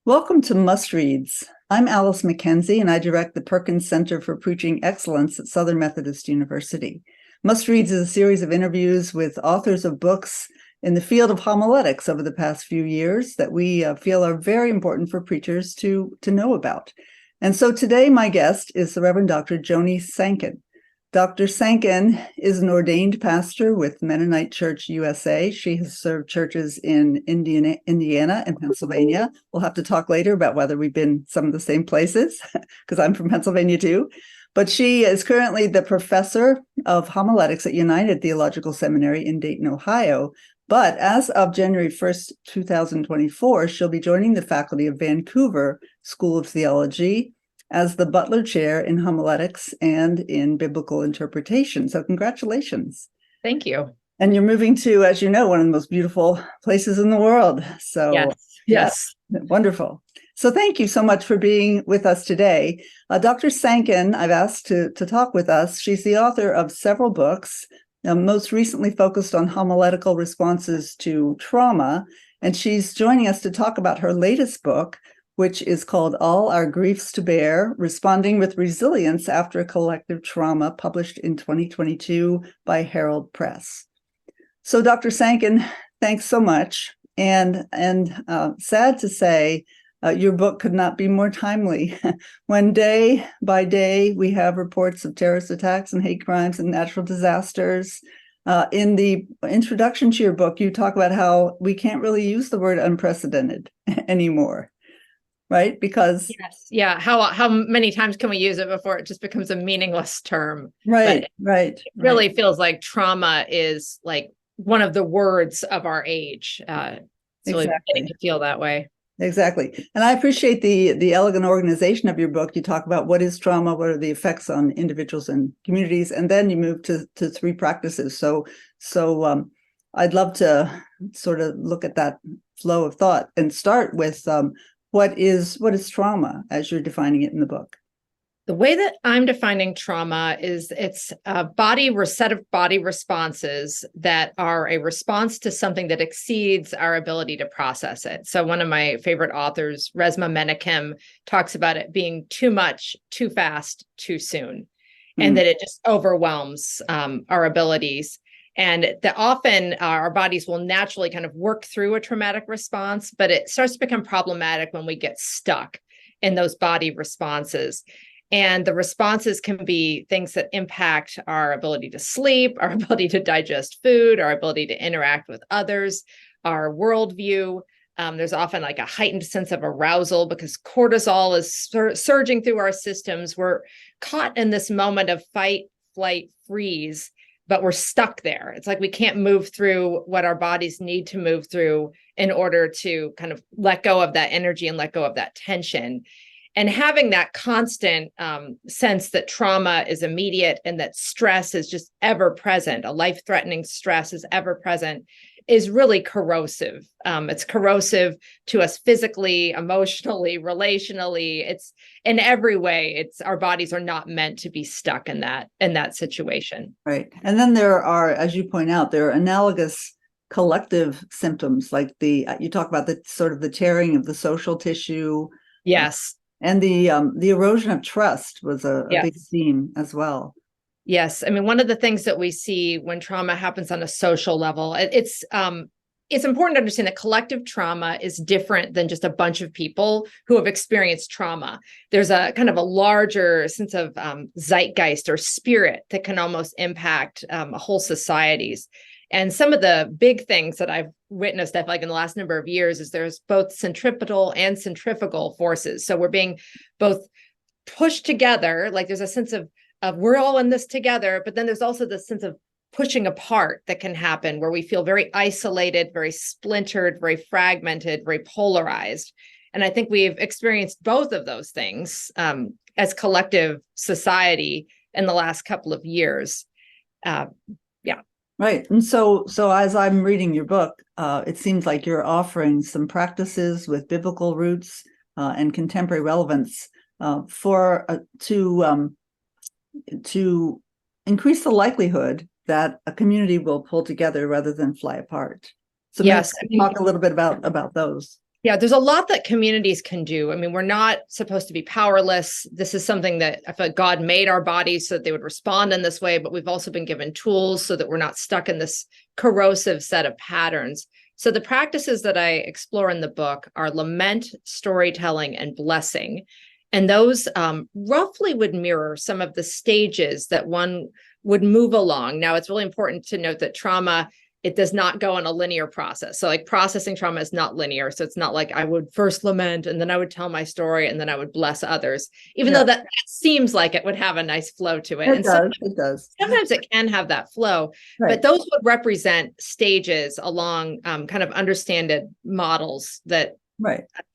Welcome to Must Reads. I'm Alice McKenzie, and I direct the Perkins Center for Preaching Excellence at Southern Methodist University. Must Reads is a series of interviews with authors of books in the field of homiletics over the past few years that we feel are very important for preachers to know about. And so today, my guest is the Reverend Dr. Joni Sancken. Dr. Sancken is an ordained pastor with Mennonite Church USA. She has served churches in Indiana and Pennsylvania. We'll have to talk later about whether we've been some of the same places, because I'm from Pennsylvania too. But she is currently the professor of homiletics at United Theological Seminary in Dayton, Ohio. But as of January 1st, 2024, she'll be joining the faculty of Vancouver School of Theology as the Butler Chair in Homiletics and in Biblical Interpretation. So congratulations. Thank you. And you're moving to, as you know, one of the most beautiful places in the world. So yes. Wonderful. So thank you so much for being with us today. Dr. Sancken, I've asked to talk with us. She's the author of several books, most recently focused on homiletical responses to trauma. And she's joining us to talk about her latest book, which is called All Our Griefs to Bear, Responding with Resilience After a Collective Trauma, published in 2022 by Herald Press. So Dr. Sancken, thanks so much. And sad to say, your book could not be more timely. When day by day we have reports of terrorist attacks and hate crimes and natural disasters. In the introduction to your book, you talk about how we can't really use the word unprecedented anymore. Right? Because how many times can we use it before it just becomes a meaningless term? Right. It really feels like trauma is like one of the words of our age. It's really beginning to feel that way. Exactly. And I appreciate the elegant organization of your book. You talk about what is trauma, what are the effects on individuals and communities, and then you move to three practices. So I'd love to sort of look at that flow of thought and start with what is trauma as you're defining it in the book? The way that I'm defining trauma is it's a set of body responses that are a response to something that exceeds our ability to process it. So one of my favorite authors, Resmaa Menakem, talks about it being too much, too fast, too soon, and that it just overwhelms our abilities. And that often our bodies will naturally kind of work through a traumatic response, but it starts to become problematic when we get stuck in those body responses. And the responses can be things that impact our ability to sleep, our ability to digest food, our ability to interact with others, our worldview. There's often like a heightened sense of arousal because cortisol is surging through our systems. We're caught in this moment of fight, flight, freeze, but we're stuck there. It's like we can't move through what our bodies need to move through in order to kind of let go of that energy and let go of that tension. And having that constant sense that trauma is immediate and that stress is just ever present, a life-threatening stress is ever present, is really corrosive. It's corrosive to us physically, emotionally, relationally. It's in every way. It's our bodies are not meant to be stuck in that situation. Right. And then there are, as you point out, there are analogous collective symptoms, like you talk about the sort of the tearing of the social tissue. Yes. And the erosion of trust was a big theme as well. Yes. I mean, one of the things that we see when trauma happens on a social level, it's important to understand that collective trauma is different than just a bunch of people who have experienced trauma. There's a kind of a larger sense of zeitgeist or spirit that can almost impact whole societies. And some of the big things that I've witnessed, I feel like in the last number of years, is there's both centripetal and centrifugal forces. So we're being both pushed together, like there's a sense of we're all in this together, but then there's also this sense of pushing apart that can happen where we feel very isolated, very splintered, very fragmented, very polarized. And I think we've experienced both of those things as collective society in the last couple of years. Right. And so as I'm reading your book, it seems like you're offering some practices with biblical roots and contemporary relevance to increase the likelihood that a community will pull together rather than fly apart. So yes, talk a little bit about those. Yeah, there's a lot that communities can do. I mean, we're not supposed to be powerless. This is something that I feel like God made our bodies so that they would respond in this way, but we've also been given tools so that we're not stuck in this corrosive set of patterns. So the practices that I explore in the book are lament, storytelling, and blessing. And those roughly would mirror some of the stages that one would move along. Now, it's really important to note that trauma, it does not go in a linear process. So like processing trauma is not linear. So it's not like I would first lament and then I would tell my story and then I would bless others, even though that seems like it would have a nice flow to it. It does. It does. Sometimes it can have that flow, but those would represent stages along kind of understood models that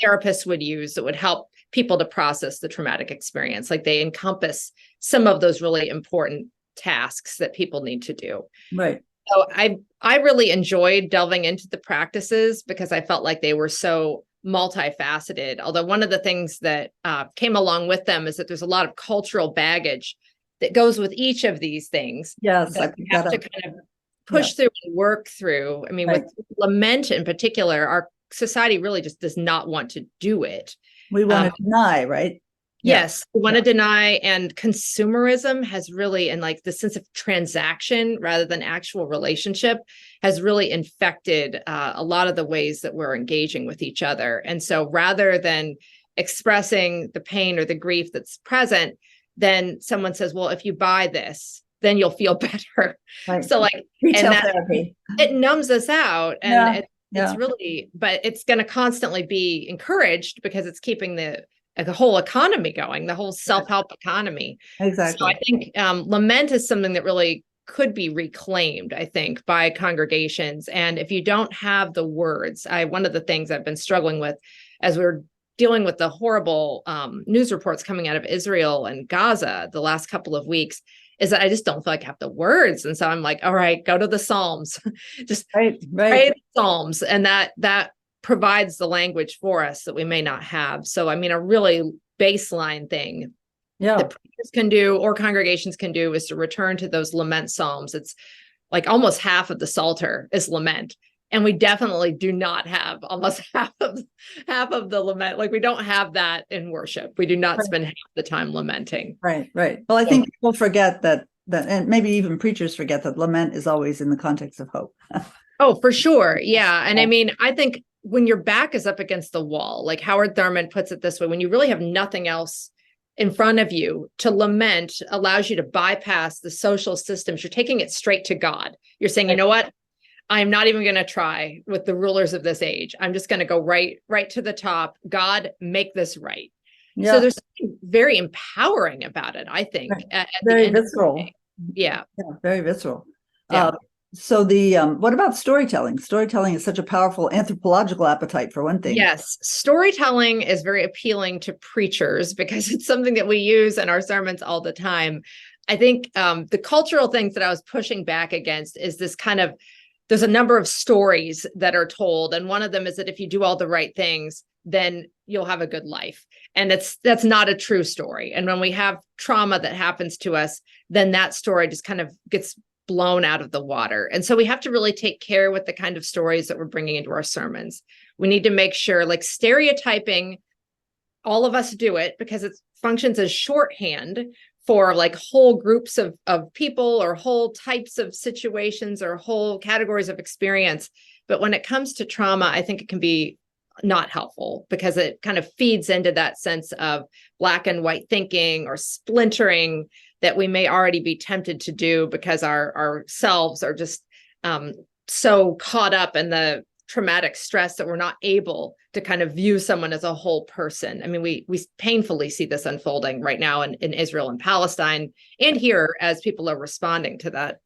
therapists would use that would help people to process the traumatic experience. Like they encompass some of those really important tasks that people need to do. Right. So I really enjoyed delving into the practices because I felt like they were so multifaceted. Although one of the things that came along with them is that there's a lot of cultural baggage that goes with each of these things. Yes, that we have to kind of push through and work through. I mean, with lament in particular, our society really just does not want to do it. We want to deny, right? Yes, we want to deny, and consumerism has really, and like the sense of transaction rather than actual relationship has really infected a lot of the ways that we're engaging with each other. And so rather than expressing the pain or the grief that's present, then someone says, well, if you buy this, then you'll feel better. Right. So like retail therapy, it numbs us out, and it's really, but it's going to constantly be encouraged because it's keeping the whole economy going, the whole self-help economy. Exactly. So I think lament is something that really could be reclaimed, I think, by congregations. And if you don't have the words, one of the things I've been struggling with as we're dealing with the horrible news reports coming out of Israel and Gaza the last couple of weeks is that I just don't feel like I have the words. And so I'm like, all right, go to the Psalms, just pray the Psalms. And that provides the language for us that we may not have. So, I mean, a really baseline thing that preachers can do or congregations can do is to return to those lament Psalms. It's like almost half of the Psalter is lament. And we definitely do not have almost half of the lament. Like we don't have that in worship. We do not spend half the time lamenting. Right. Well, I think people forget that, and maybe even preachers forget that lament is always in the context of hope. Oh, for sure. Yeah. And I mean, I think when your back is up against the wall, like Howard Thurman puts it this way, when you really have nothing else in front of you, to lament allows you to bypass the social systems. You're taking it straight to God. You're saying, you know what? I'm not even going to try with the rulers of this age. I'm just going to go right to the top. God, make this right. Yeah. So there's something very empowering about it, I think. At very visceral. Yeah, very visceral. Yeah. So what about storytelling? Storytelling is such a powerful anthropological appetite, for one thing. Yes, storytelling is very appealing to preachers because it's something that we use in our sermons all the time. I think the cultural things that I was pushing back against is this kind of, there's a number of stories that are told. And one of them is that if you do all the right things, then you'll have a good life. And that's not a true story. And when we have trauma that happens to us, then that story just kind of gets blown out of the water. And so we have to really take care with the kind of stories that we're bringing into our sermons. We need to make sure, like stereotyping, all of us do it because it functions as shorthand for like whole groups of people or whole types of situations or whole categories of experience. But when it comes to trauma, I think it can be not helpful because it kind of feeds into that sense of black and white thinking or splintering that we may already be tempted to do because our selves are just so caught up in the traumatic stress that we're not able to kind of view someone as a whole person. I mean, we painfully see this unfolding right now in Israel and Palestine and here as people are responding to that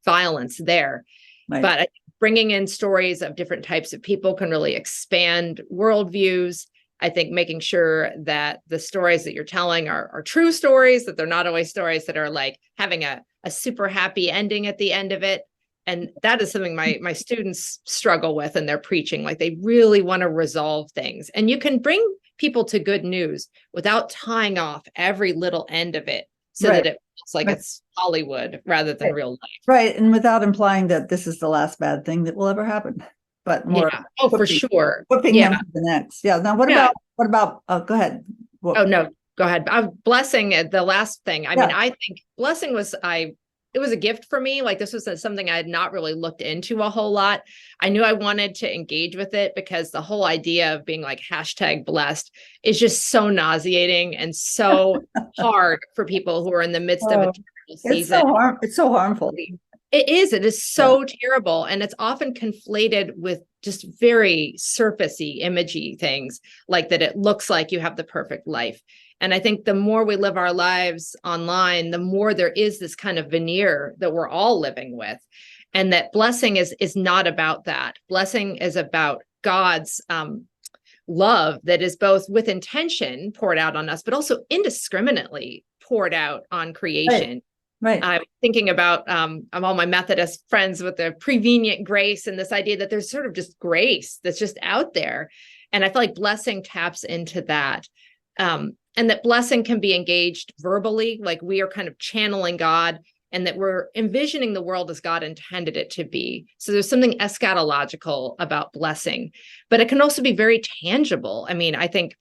violence there. Right. But bringing in stories of different types of people can really expand worldviews. I think making sure that the stories that you're telling are true stories, that they're not always stories that are like having a super happy ending at the end of it. And that is something my students struggle with in their preaching. Like they really want to resolve things. And you can bring people to good news without tying off every little end of it so that it feels like it's Hollywood rather than real life. Right. And without implying that this is the last bad thing that will ever happen. but more Yeah. Oh, for whipping, sure. whipping Yeah. them to the next. Yeah. Now, what Yeah. about, go ahead. Oh, no, go ahead. Blessing, the last thing. I mean, Yeah. I think blessing it was a gift for me. Like, this was something I had not really looked into a whole lot. I knew I wanted to engage with it because the whole idea of being like #blessed is just so nauseating and so hard for people who are in the midst of a terrible season. It's so harmful. It is so terrible. And it's often conflated with just very surfacey, imagey things, like that it looks like you have the perfect life. And I think the more we live our lives online, the more there is this kind of veneer that we're all living with. And that blessing is not about that. Blessing is about God's love that is both with intention poured out on us, but also indiscriminately poured out on creation. Right. I'm thinking about all my Methodist friends with the prevenient grace and this idea that there's sort of just grace that's just out there. And I feel like blessing taps into that. And that blessing can be engaged verbally, like we are kind of channeling God, and that we're envisioning the world as God intended it to be. So there's something eschatological about blessing, but it can also be very tangible. I mean, I think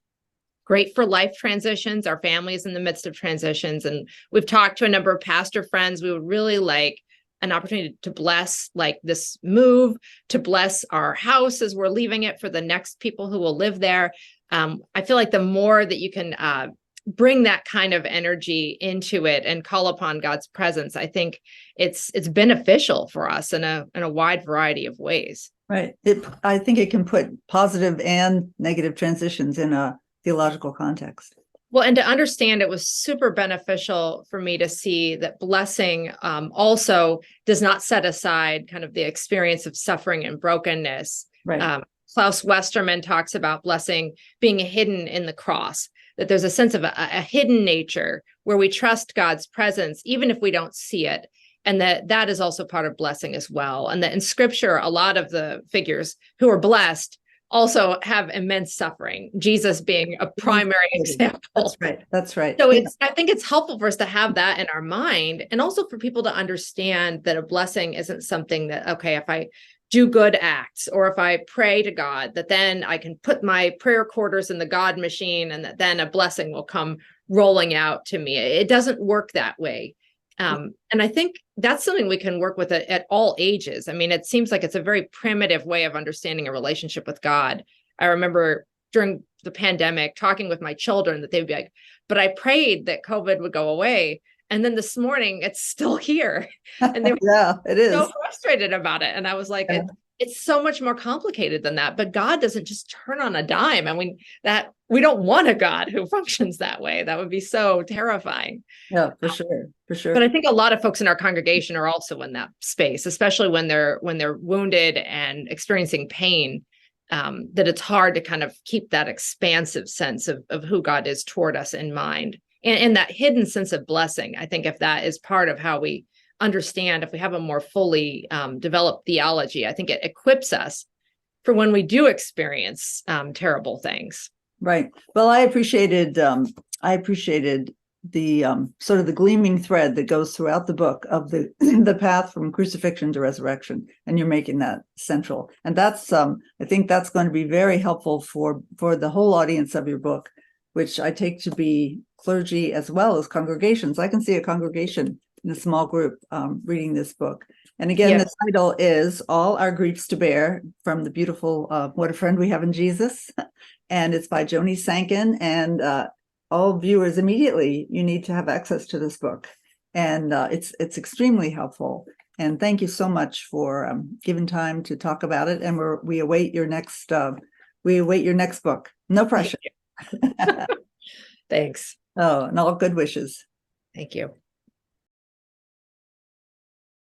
great for life transitions. Our family is in the midst of transitions, and we've talked to a number of pastor friends. We would really like an opportunity to bless like this move, to bless our house as we're leaving it for the next people who will live there. I feel like the more that you can bring that kind of energy into it and call upon God's presence, I think it's beneficial for us in a wide variety of ways. Right. I think it can put positive and negative transitions in a theological context. Well, and to understand, it was super beneficial for me to see that blessing also does not set aside kind of the experience of suffering and brokenness. Right. Klaus Westermann talks about blessing being hidden in the cross, that there's a sense of a hidden nature where we trust God's presence, even if we don't see it. And that is also part of blessing as well. And that in scripture, a lot of the figures who are blessed also have immense suffering, Jesus being a primary example. That's right. So I think it's helpful for us to have that in our mind, and also for people to understand that a blessing isn't something that, okay, if I do good acts or if I pray to God, that then I can put my prayer quarters in the God machine and that then a blessing will come rolling out to me. It doesn't work that way. And I think that's something we can work with at all ages. I mean, it seems like it's a very primitive way of understanding a relationship with God. I remember during the pandemic talking with my children that they would be like, but I prayed that COVID would go away. And then this morning it's still here. And they were it is so frustrated about it. And I was like, it's so much more complicated than that. But God doesn't just turn on a dime. I mean, that we don't want a God who functions that way. That would be so terrifying. Yeah, for sure. But I think a lot of folks in our congregation are also in that space, especially when they're wounded and experiencing pain, that it's hard to kind of keep that expansive sense of who God is toward us in mind. And that hidden sense of blessing, I think if that is part of how we understand, if we have a more fully developed theology, I think it equips us for when we do experience terrible things. Right. Well, I appreciated the sort of the gleaming thread that goes throughout the book of the the path from crucifixion to resurrection, and you're making that central. And that's I think that's going to be very helpful for the whole audience of your book, which I take to be clergy as well as congregations. I can see a congregation in a small group reading this book. And again, the title is All Our Griefs to Bear, from the beautiful What a Friend We Have in Jesus. And it's by Joni Sancken. And all viewers, immediately, you need to have access to this book. And it's extremely helpful. And thank you so much for giving time to talk about it. And we await your next book. No pressure. Thanks. Oh, and all good wishes. Thank you.